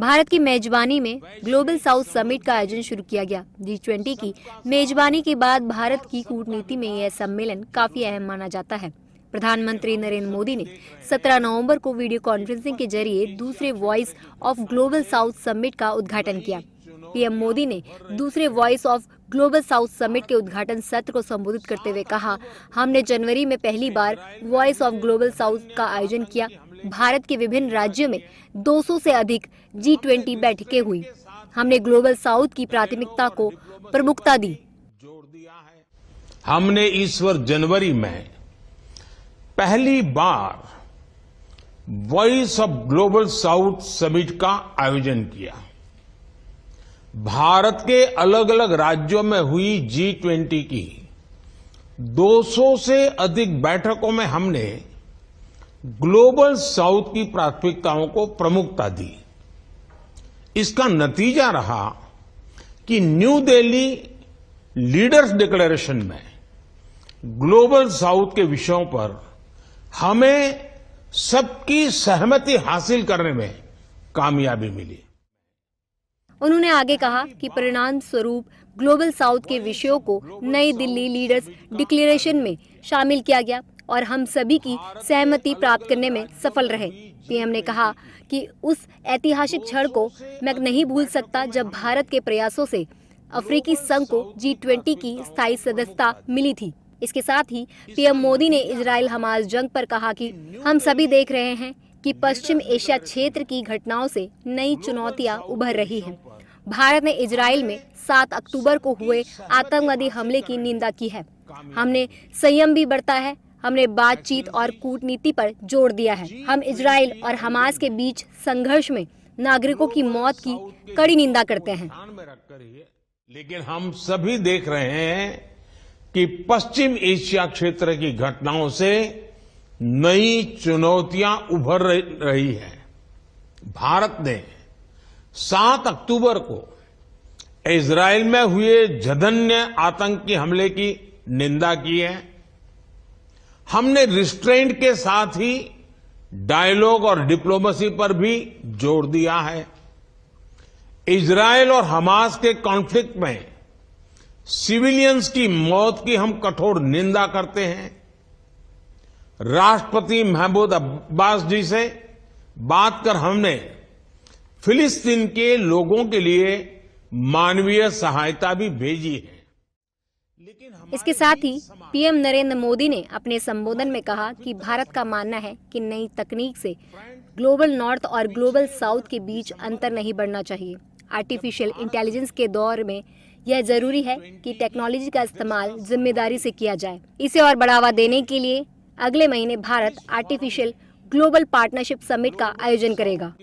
भारत की मेजबानी में ग्लोबल साउथ समिट का आयोजन शुरू किया गया। G20 की मेजबानी के बाद भारत की कूटनीति में यह सम्मेलन काफी अहम माना जाता है। प्रधानमंत्री नरेंद्र मोदी ने 17 नवंबर को वीडियो कॉन्फ्रेंसिंग के जरिए दूसरे voice of global south summit का उद्घाटन किया। पीएम मोदी ने दूसरे voice of global south summit के उद्घाटन सत्र को संबोधित करते हुए कहा, हमने जनवरी में पहली बार वॉइस ऑफ ग्लोबल साउथ का आयोजन किया। भारत के विभिन्न राज्यों में 200 से अधिक G20 बैठकें हुई। हमने ग्लोबल साउथ की प्राथमिकता को प्रमुखता दी। हमने इस वर्ष जनवरी में पहली बार voice of global south summit का आयोजन किया। भारत के अलग अलग राज्यों में हुई G20 की 200 से अधिक बैठकों में हमने ग्लोबल साउथ की प्राथमिकताओं को प्रमुखता दी। इसका नतीजा रहा कि न्यू दिल्ली लीडर्स डिक्लेरेशन में ग्लोबल साउथ के विषयों पर हमें सबकी सहमति हासिल करने में कामयाबी मिली। उन्होंने आगे कहा कि परिणाम स्वरूप ग्लोबल साउथ के विषयों को नई दिल्ली लीडर्स डिक्लेरेशन में शामिल किया गया और हम सभी की सहमति प्राप्त करने में सफल रहे। पीएम ने कहा कि उस ऐतिहासिक क्षण को मैं नहीं भूल सकता जब भारत के प्रयासों से अफ्रीकी संघ को G20 की स्थायी सदस्यता मिली थी। इसके साथ ही पीएम मोदी ने इजराइल हमास जंग पर कहा कि हम सभी देख रहे हैं कि पश्चिम एशिया क्षेत्र की घटनाओं से नई चुनौतियां उभर रही हैं। भारत ने इजराइल में 7 अक्टूबर को हुए आतंकवादी हमले की निंदा की है। हमने संयम भी बरता है। हमने बातचीत और कूटनीति पर जोर दिया है। हम इजराइल और हमास के बीच संघर्ष में नागरिकों की मौत की कड़ी निंदा करते हैं। लेकिन हम सभी देख रहे हैं कि पश्चिम एशिया क्षेत्र की घटनाओं से नई चुनौतियां उभर रही हैं। भारत ने 7 अक्टूबर को इजराइल में हुए जघन्य आतंकी हमले की निंदा की है। हमने रिस्ट्रेंट के साथ ही डायलॉग और डिप्लोमेसी पर भी जोर दिया है। इजराइल और हमास के कॉन्फ्लिक्ट में सिविलियंस की मौत की हम कठोर निंदा करते हैं। राष्ट्रपति महमूद अब्बास जी से बात कर हमने फिलिस्तीन के लोगों के लिए मानवीय सहायता भी भेजी है। इसके साथ ही पीएम नरेंद्र मोदी ने अपने संबोधन में कहा कि भारत का मानना है कि नई तकनीक से ग्लोबल नॉर्थ और ग्लोबल साउथ के बीच अंतर नहीं बढ़ना चाहिए। आर्टिफिशियल इंटेलिजेंस के दौर में यह जरूरी है कि टेक्नोलॉजी का इस्तेमाल जिम्मेदारी से किया जाए। इसे और बढ़ावा देने के लिए अगले महीने Bharat artificial global partnership summit का आयोजन करेगा।